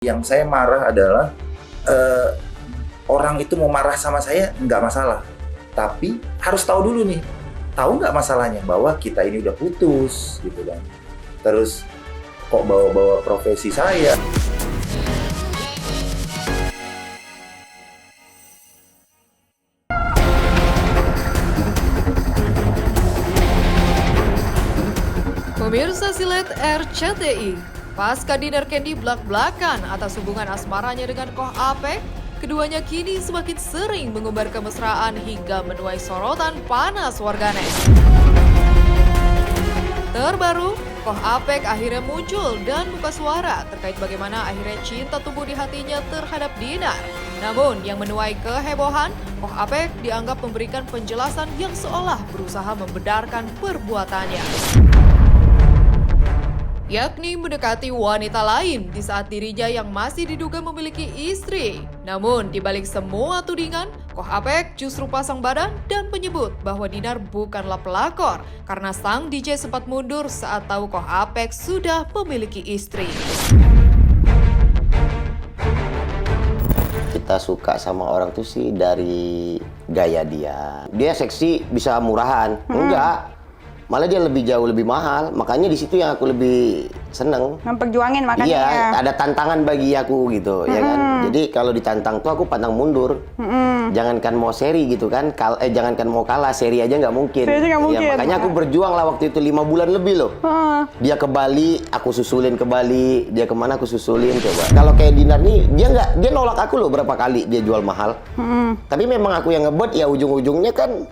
Yang saya marah adalah orang itu mau marah sama saya nggak masalah, tapi harus tahu dulu nih, tahu nggak masalahnya bahwa kita ini udah putus gitu kan. Terus kok bawa-bawa profesi saya. Pemirsa Silet RCTI, pasca dinner Candy blak-blakan atas hubungan asmaranya dengan Koh Apek, keduanya kini semakin sering mengumbar kemesraan hingga menuai sorotan panas warganet. Terbaru, Koh Apek akhirnya muncul dan buka suara terkait bagaimana akhirnya cinta tumbuh di hatinya terhadap Dinar. Namun yang menuai kehebohan, Koh Apek dianggap memberikan penjelasan yang seolah berusaha membenarkan perbuatannya, yakni mendekati wanita lain di saat dirinya yang masih diduga memiliki istri. Namun, dibalik semua tudingan, Koh Apek justru pasang badan dan menyebut bahwa Dinar bukanlah pelakor karena sang DJ sempat mundur saat tahu Koh Apek sudah memiliki istri. Kita suka sama orang tuh sih dari gaya dia. Dia seksi, bisa murahan. Enggak. Malah dia jauh lebih mahal, makanya di situ yang aku lebih seneng. Memperjuangin makanya. Iya, ya. ada tantangan bagi aku gitu, ya kan. Jadi kalau ditantang tuh aku pantang mundur. Jangankan mau seri gitu kan, jangankan mau kalah, seri aja nggak mungkin. Seri nggak mungkin. Ya, makanya aku berjuang lah waktu itu 5 bulan lebih loh. Dia ke Bali, aku susulin ke Bali. Dia kemana aku susulin coba. Kalau kayak Dinar nih, dia nolak aku loh berapa kali dia jual mahal. Tapi memang aku yang ngebet ya ujung-ujungnya kan.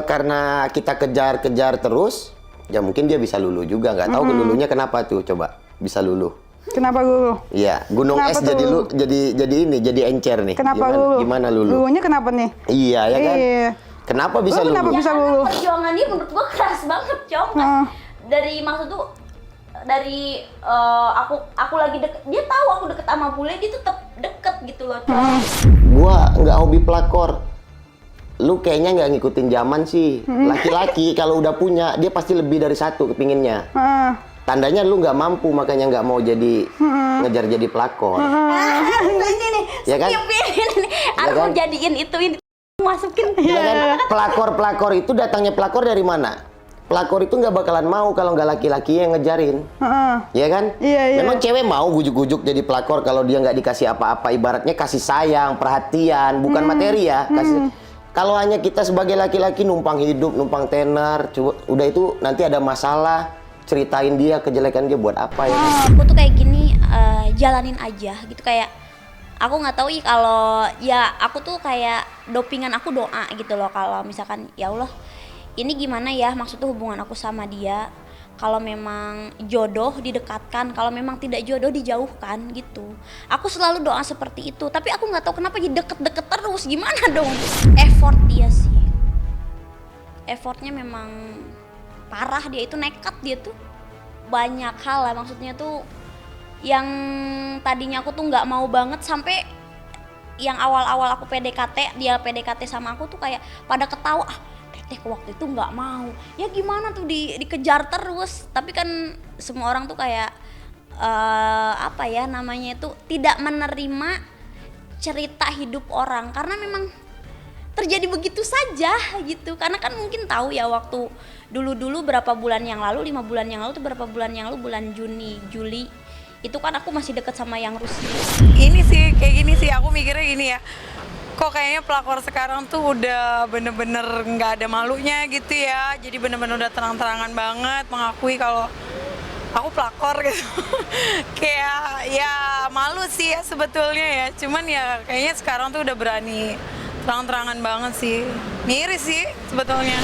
Karena kita kejar-kejar terus, ya mungkin dia bisa luluh juga, nggak tahu luluhnya kenapa tuh, coba bisa luluh. Kenapa luluh? Iya, gunung Kenapa es jadi encer nih. Kenapa luluh? Gimana luluh? Luluhnya kenapa nih? Iya ya kan. Iya. Kenapa bisa Kenapa luluh? bisa karena luluh? perjuangan dia menurut gua keras banget, Cong. Dari maksud tuh dari aku lagi deket, dia tahu aku deket sama bule, dia tetap deket gitu loh, Cong. Gua nggak hobi pelakor. Lu kayaknya nggak ngikutin zaman sih. Laki-laki kalau udah punya, dia pasti lebih dari satu kepinginnya. Tandanya lu nggak mampu, makanya nggak mau jadi ngejar jadi pelakor. Ini nih, Ya kan? skip ini. Aku kan? jadiin itu ini masukin. Ya kan? Pelakor itu datangnya pelakor dari mana? Pelakor itu nggak bakalan mau kalau nggak laki-laki yang ngejarin. Ya kan? Iya. Memang cewek mau gujuk-gujuk jadi pelakor kalau dia nggak dikasih apa-apa. Ibaratnya kasih sayang, perhatian, bukan materi ya. Kalau hanya kita sebagai laki-laki numpang hidup, numpang tenar, udah itu nanti ada masalah, ceritain dia kejelekan dia buat apa ya? Aku tuh kayak gini, jalanin aja gitu, kayak aku nggak tahu kalau ya aku tuh kayak dopingan aku doa gitu loh, kalau misalkan ya Allah ini gimana ya, maksud tuh hubungan aku sama dia, kalau memang jodoh didekatkan, kalau memang tidak jodoh dijauhkan gitu. Aku selalu doa seperti itu, tapi aku nggak tahu kenapa jadi deket-deket terus, gimana dong? Effort dia sih, effortnya memang parah, dia itu nekat, dia tuh banyak hal lah, maksudnya tuh yang tadinya aku tuh nggak mau banget, sampai yang awal-awal aku PDKT, dia PDKT sama aku tuh kayak pada ketawa, teteh waktu itu nggak mau, ya gimana tuh dikejar terus, tapi kan semua orang tuh kayak apa ya namanya itu, tidak menerima cerita hidup orang karena memang terjadi begitu saja gitu, karena kan mungkin tahu ya waktu dulu berapa bulan yang lalu, 5 bulan yang lalu tuh berapa bulan yang lalu, bulan Juni, Juli itu kan aku masih deket sama yang Rusia. Ini sih kayak gini sih, aku mikirnya gini ya, kok kayaknya pelakor sekarang tuh udah bener-bener nggak ada malunya gitu ya, jadi bener-bener udah terang-terangan banget mengakui kalau aku pelakor gitu. Kayak ya malu sih ya sebetulnya ya, cuman ya kayaknya sekarang tuh udah berani terang-terangan banget sih, miris sih sebetulnya.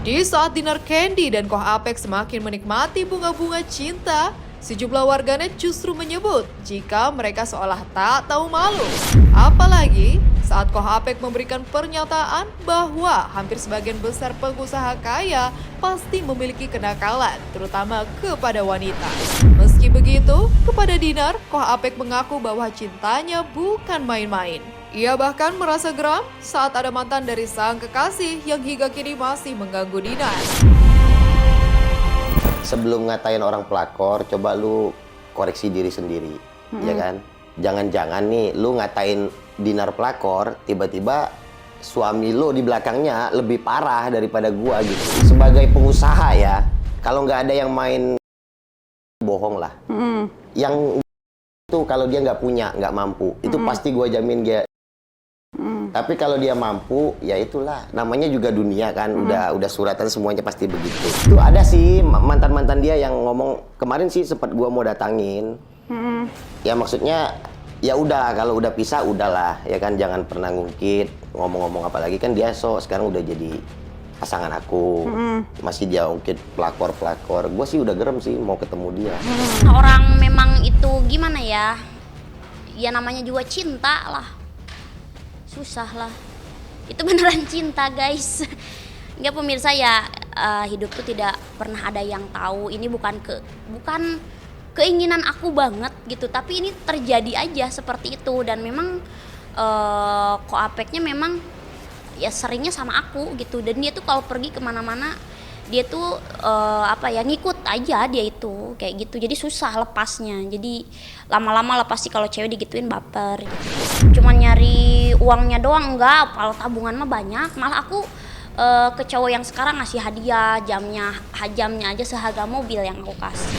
Di saat Dinar Candy dan Koh Apek semakin menikmati bunga-bunga cinta, sejumlah warganet justru menyebut jika mereka seolah tak tahu malu. Apalagi saat Koh Apek memberikan pernyataan bahwa hampir sebagian besar pengusaha kaya pasti memiliki kenakalan, terutama kepada wanita. Meski begitu, kepada Dinar, Koh Apek mengaku bahwa cintanya bukan main-main. Ia bahkan merasa geram saat ada mantan dari sang kekasih yang hingga kini masih mengganggu Dinar. Sebelum ngatain orang pelakor, coba lu koreksi diri sendiri, ya kan? Jangan-jangan nih lu ngatain Dinar pelakor, tiba-tiba suami lu di belakangnya lebih parah daripada gua gitu. Sebagai pengusaha ya, kalau nggak ada yang main bohong lah. Yang itu kalau dia nggak punya, nggak mampu, itu pasti gua jamin dia. Tapi kalau dia mampu, ya itulah. Namanya juga dunia kan, udah suratan semuanya pasti begitu. Itu ada sih mantan-mantan dia yang ngomong kemarin sih sempat gua mau datangin. Ya maksudnya ya udah kalau udah pisah udahlah ya kan, jangan pernah ngungkit ngomong-ngomong apalagi kan dia sekarang udah jadi pasangan aku. Masih dia ungkit pelakor. Gua sih udah gerem sih mau ketemu dia. Orang memang itu gimana ya? Ya namanya juga cinta lah. Susah lah. Itu beneran cinta, guys. Enggak pemirsa ya, hidup tuh tidak pernah ada yang tahu. Ini bukan keinginan aku banget gitu, tapi ini terjadi aja seperti itu. Dan memang Koapeknya memang ya seringnya sama aku gitu. Dan dia tuh kalau pergi kemana-mana dia tuh ngikut aja dia itu kayak gitu. Jadi susah lepasnya. Jadi lama-lama lepas sih kalau cewek digituin baper gitu. Cuman nyari uangnya doang enggak, kalau tabungan mah banyak. Malah aku ke cowok yang sekarang ngasih hadiah, jamnya aja seharga mobil yang aku kasih.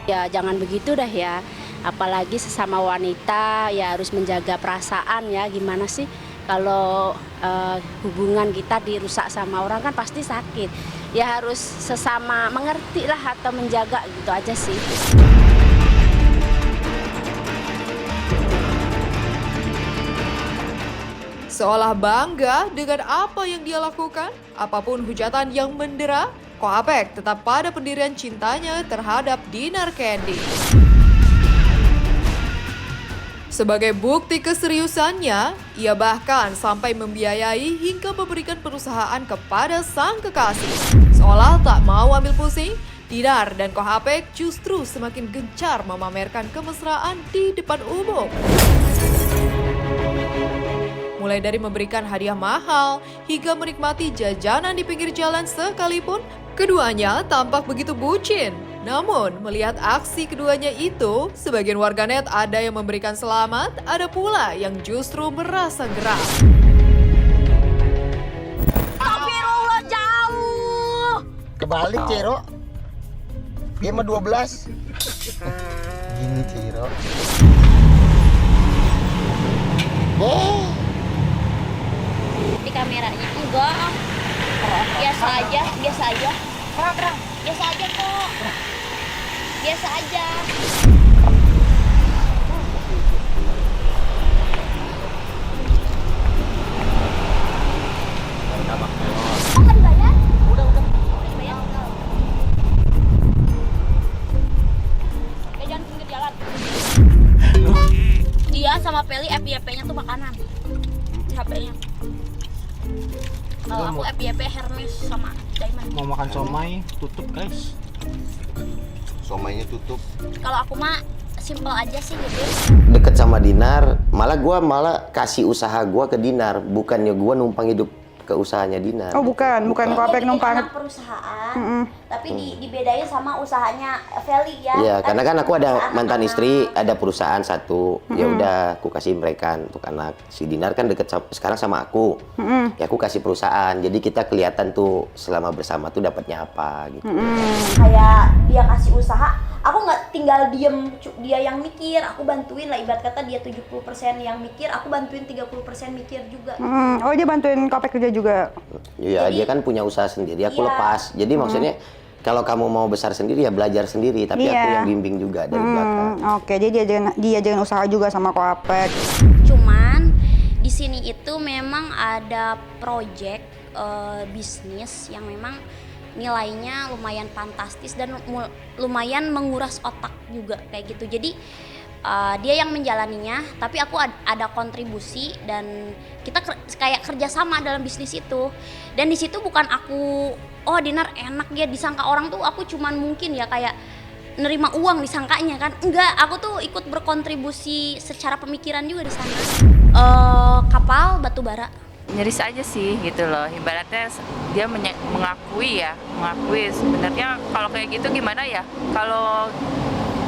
Ya jangan begitu dah ya, apalagi sesama wanita ya harus menjaga perasaan ya. Gimana sih kalau hubungan kita dirusak sama orang kan pasti sakit. Ya harus sesama mengerti lah atau menjaga gitu aja sih. Seolah bangga dengan apa yang dia lakukan, apapun hujatan yang mendera, Koapek tetap pada pendirian cintanya terhadap Dinar Candy. Sebagai bukti keseriusannya, ia bahkan sampai membiayai hingga memberikan perusahaan kepada sang kekasih. Seolah tak mau ambil pusing, Dinar dan Koapek justru semakin gencar memamerkan kemesraan di depan umum. Mulai dari memberikan hadiah mahal hingga menikmati jajanan di pinggir jalan sekalipun, keduanya tampak begitu bucin. Namun, melihat aksi keduanya itu, sebagian warganet ada yang memberikan selamat, ada pula yang justru merasa geram. Astagfirullah, jauh. Kebalik Ciro. Dia mah 12. Gini Ciro. Di kameranya enggak. Biasa aja. Biasa aja kok. Biasa aja. Kan bayar? Udah. Bayar. Jangan pinggir jalan. Dia sama Peli FYP-nya tuh makanan. HP-nya. Kalau aku FYP Hermes sama Diamond. Mau makan somai, tutup guys. Somainya tutup. Kalau aku mah simple aja sih gitu. Deket sama Dinar, malah kasih usaha gua ke Dinar, bukannya gua numpang hidup ke usahanya Dinar. Oh bukan Koapek numpang. Anak perusahaan, tapi dibedain sama usahanya Feli ya. Iya, karena kan aku ada perusahaan mantan anak. istri, ada perusahaan satu. Ya udah, aku kasih mereka untuk anak. Si Dinar kan deket sekarang sama aku. Ya aku kasih perusahaan. Jadi kita kelihatan tuh selama bersama tuh dapatnya apa gitu. Kayak dia kasih usaha, aku nggak tinggal diem dia yang mikir, aku bantuin lah. Ibarat kata dia 70% yang mikir, aku bantuin 30% mikir juga. Oh dia bantuin Koapek kerja juga. Iya, Jadi- dia kan punya usaha sendiri, aku Iya. lepas. Jadi maksudnya kalau kamu mau besar sendiri ya belajar sendiri, tapi aku Iya. yang bimbing juga dari belakang. Oke, jadi dia jangan usaha juga sama Koapek. Cuman di sini itu memang ada project bisnis yang memang nilainya lumayan fantastis dan lumayan menguras otak juga kayak gitu. Jadi dia yang menjalaninya, tapi aku ada kontribusi dan kita kayak kerjasama dalam bisnis itu. Dan di situ bukan aku, oh Dinar enak dia disangka orang tuh aku cuman mungkin ya kayak nerima uang disangkanya kan. Enggak, aku tuh ikut berkontribusi secara pemikiran juga di sana. Kapal batu bara. Nyaris aja sih gitu loh, ibaratnya dia mengakui sebenarnya kalau kayak gitu gimana ya, kalau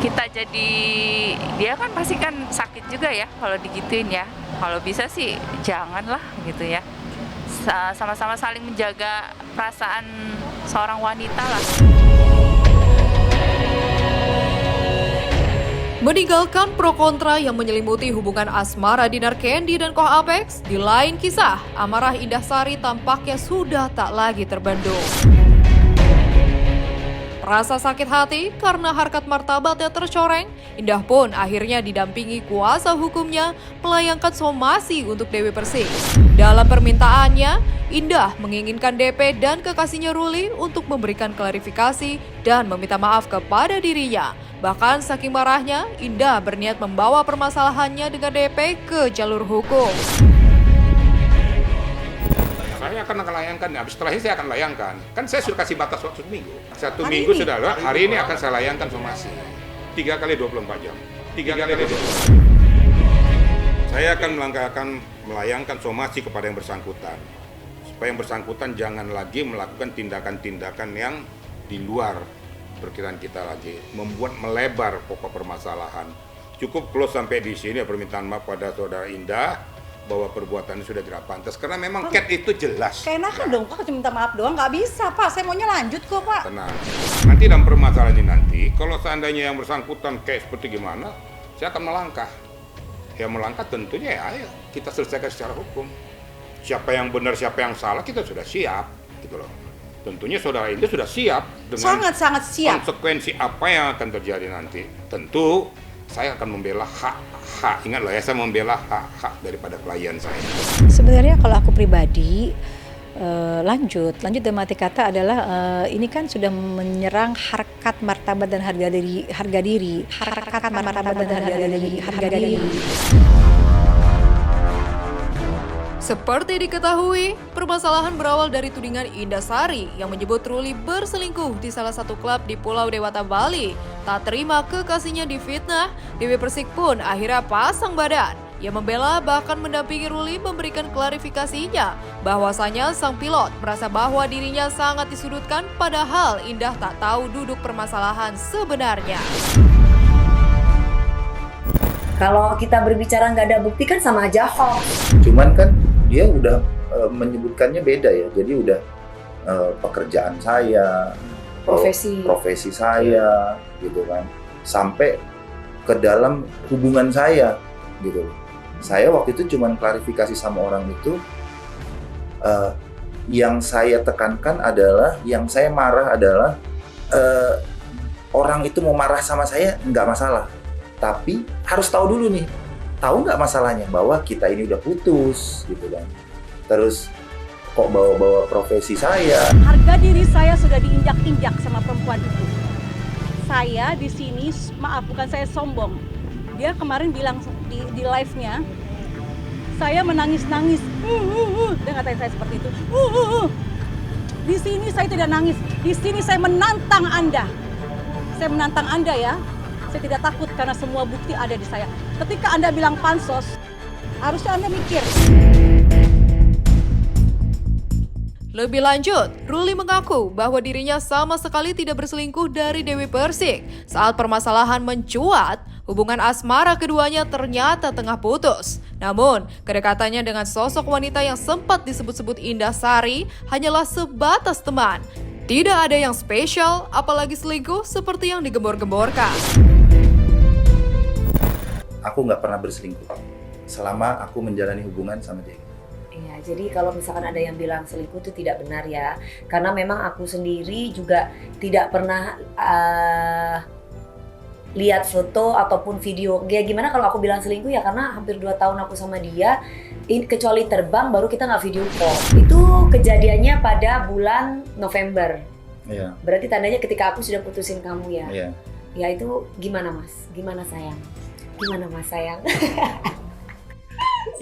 kita jadi dia kan pasti kan sakit juga ya kalau digituin ya. Kalau bisa sih janganlah gitu ya, sama-sama saling menjaga perasaan seorang wanita lah. Meninggalkan pro kontra yang menyelimuti hubungan asmara Dinar Candy dan Koh Apex, di lain kisah, amarah Indah Sari tampaknya sudah tak lagi terbendung. Rasa sakit hati karena harkat martabatnya tercoreng, Indah pun akhirnya didampingi kuasa hukumnya melayangkan somasi untuk Dewi Persik. Dalam permintaannya, Indah menginginkan DP dan kekasihnya Ruli untuk memberikan klarifikasi dan meminta maaf kepada dirinya. Bahkan saking marahnya, Indah berniat membawa permasalahannya dengan DP ke jalur hukum. Saya akan layangkan, setelah ini saya akan layangkan. Kan saya sudah kasih batas waktu seminggu. 1 minggu sudah lah, hari ini akan saya layangkan somasi. 3 kali 24 jam. 3 kali 24 jam. Saya akan melayangkan somasi kepada yang bersangkutan. Supaya yang bersangkutan jangan lagi melakukan tindakan-tindakan yang di luar perkiraan kita lagi. Membuat melebar pokok permasalahan. Cukup close sampai di sini, permintaan maaf pada saudara Indah bahwa perbuatan sudah tidak pantas karena memang cat itu jelas. Keenakan dong Pak, cuma minta maaf doang, nggak bisa Pak, saya maunya lanjut kok Pak. Tenang, nanti dalam permasalahan ini nanti, kalau seandainya yang bersangkutan kayak seperti gimana, saya akan melangkah. Ya melangkah tentunya ya ayo kita selesaikan secara hukum. Siapa yang benar, siapa yang salah, kita sudah siap gitu loh. Tentunya saudara ini sudah siap dengan sangat siap. Konsekuensi apa yang akan terjadi nanti. Tentu saya akan membela hak, ingatlah ya, saya membela hak daripada klien saya. Sebenarnya kalau aku pribadi lanjut dalam arti kata adalah ini kan sudah menyerang harkat martabat dan harga diri. Seperti diketahui, permasalahan berawal dari tudingan Indah Sari yang menyebut Ruli berselingkuh di salah satu klub di Pulau Dewata, Bali. Tak terima kekasihnya difitnah, Dewi Persik pun akhirnya pasang badan. Ia membela bahkan mendampingi Ruli memberikan klarifikasinya bahwasanya sang pilot merasa bahwa dirinya sangat disudutkan padahal Indah tak tahu duduk permasalahan sebenarnya. Kalau kita berbicara nggak ada bukti kan sama aja hoax. Cuman kan dia udah menyebutkannya beda ya, jadi udah pekerjaan saya, profesi saya, gitu kan, sampai ke dalam hubungan saya, gitu. Saya waktu itu cuman klarifikasi sama orang itu, yang saya tekankan adalah, yang saya marah adalah orang itu mau marah sama saya nggak masalah. Tapi harus tahu dulu nih, tahu nggak masalahnya bahwa kita ini udah putus gitu kan. Terus kok bawa-bawa profesi saya. Harga diri saya sudah diinjak-injak sama perempuan itu. Saya di sini, maaf bukan saya sombong. Dia kemarin bilang di live-nya, saya menangis-nangis. Dia ngatain saya seperti itu. Di sini saya tidak nangis. Di sini saya menantang Anda. Saya menantang Anda ya. Saya tidak takut karena semua bukti ada di saya. Ketika Anda bilang pansos, harusnya Anda mikir. Lebih lanjut, Ruli mengaku bahwa dirinya sama sekali tidak berselingkuh dari Dewi Persik. Saat permasalahan mencuat, hubungan asmara keduanya ternyata tengah putus. Namun, kedekatannya dengan sosok wanita yang sempat disebut-sebut Indah Sari hanyalah sebatas teman. Tidak ada yang spesial, apalagi selingkuh seperti yang digembor-gemborkan. Aku nggak pernah berselingkuh selama aku menjalani hubungan sama dia. Iya, jadi kalau misalkan ada yang bilang selingkuh itu tidak benar ya. Karena memang aku sendiri juga tidak pernah lihat foto ataupun video. Ya gimana kalau aku bilang selingkuh ya, karena hampir 2 tahun aku sama dia, kecuali terbang baru kita nggak video call. Itu kejadiannya pada bulan November. Iya. Berarti tandanya ketika aku sudah putusin kamu ya. Iya. Ya itu gimana Mas? Gimana sayang? Gimana Mas sayang?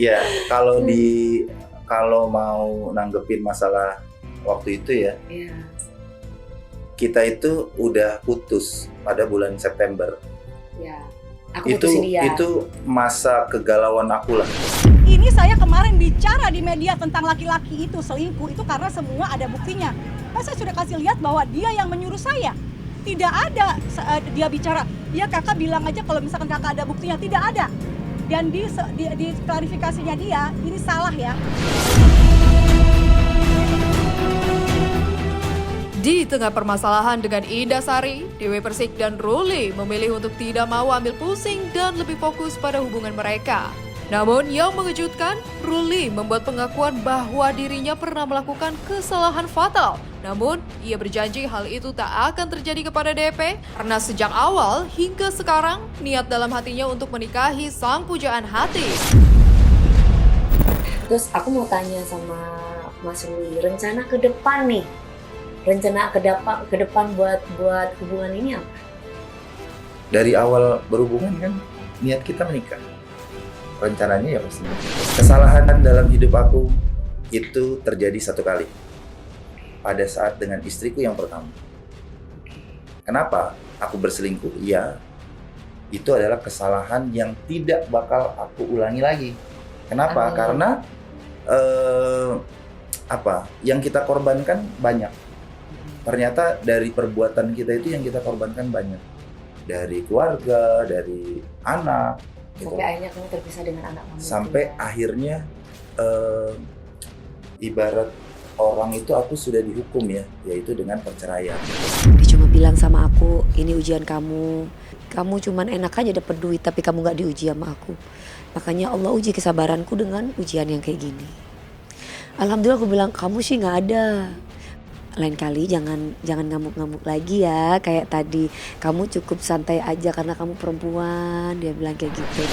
Ya, kalau mau nanggepin masalah waktu itu ya, Iya. kita itu udah putus pada bulan September. Ya, aku putusin dia. Itu masa kegalauan aku lah. Ini saya kemarin bicara di media tentang laki-laki itu selingkuh itu karena semua ada buktinya. Saya sudah kasih lihat bahwa dia yang menyuruh saya. Tidak ada dia bicara, ya kakak bilang aja kalau misalkan kakak ada buktinya. Tidak ada. Dan di klarifikasinya dia, ini salah ya. Di tengah permasalahan dengan Indah Sari, Dewi Persik dan Ruli memilih untuk tidak mau ambil pusing dan lebih fokus pada hubungan mereka. Namun yang mengejutkan, Ruli membuat pengakuan bahwa dirinya pernah melakukan kesalahan fatal. Namun, ia berjanji hal itu tak akan terjadi kepada DP karena sejak awal hingga sekarang niat dalam hatinya untuk menikahi sang pujaan hati. Terus aku mau tanya sama Mas Ruli, rencana ke depan nih. Rencana ke depan buat hubungan ini apa? Dari awal berhubungan kan niat kita menikah. Rencananya ya pasti. Kesalahan dalam hidup aku itu terjadi satu kali. Pada saat dengan istriku yang pertama. Kenapa aku berselingkuh? Iya. Itu adalah kesalahan yang tidak bakal aku ulangi lagi. Kenapa? Karena yang kita korbankan banyak. Ternyata dari perbuatan kita itu yang kita korbankan banyak. Dari keluarga, dari anak. Gitu. Sampai akhirnya kamu terpisah dengan anak kamu. Sampai akhirnya ibarat orang itu aku sudah dihukum ya, yaitu dengan perceraian. Dia cuma bilang sama aku, ini ujian kamu. Kamu cuman enak aja dapet duit, tapi kamu gak diuji sama aku. Makanya Allah uji kesabaranku dengan ujian yang kayak gini. Alhamdulillah aku bilang, kamu sih gak ada. Lain kali jangan ngamuk-ngamuk lagi ya kayak tadi. Kamu cukup santai aja karena kamu perempuan, dia bilang kayak gitu.